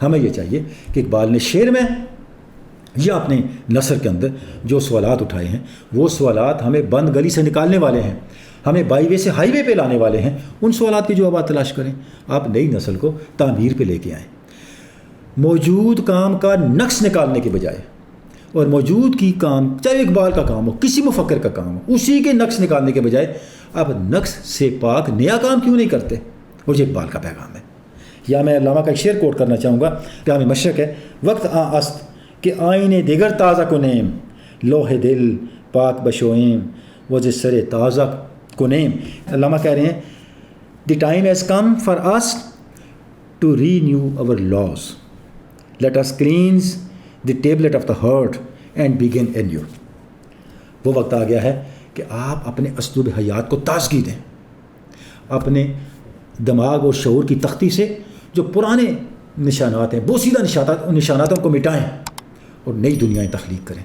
ہمیں یہ چاہیے کہ اقبال نے شعر میں یا اپنے نثر کے اندر جو سوالات اٹھائے ہیں وہ سوالات ہمیں بند گلی سے نکالنے والے ہیں، ہمیں بائی وے سے ہائی وے پہ لانے والے ہیں. ان سوالات کے جوابات تلاش کریں. آپ نئی نسل کو تعمیر پہ لے کے آئیں. موجود کام کا نقص نکالنے کے بجائے اور موجود کی کام، چاہے اقبال کا کام ہو، کسی مفکر کا کام ہو، اسی کے نقص نکالنے کے بجائے آپ نقص سے پاک نیا کام کیوں نہیں کرتے؟ اور یہ اقبال کا پیغام ہے. یا میں علامہ کا ایک شعر کوٹ کرنا چاہوں گا، پیام مشرق ہے: وقت است کہ آئین دیگر تازہ کنیم، لوح دل پاک بشوئیم وہ جس سر تازہ کنیم. علامہ کہہ رہے ہیں the time has come for us to renew our laws, let us cleanse the tablet of the heart and begin anew. وہ وقت آ گیا ہے کہ آپ اپنے اسلوب حیات کو تازگی دیں، اپنے دماغ اور شعور کی تختی سے جو پرانے نشانات ہیں، بوسیدہ نشاناتوں کو مٹائیں اور نئی دنیایں تخلیق کریں.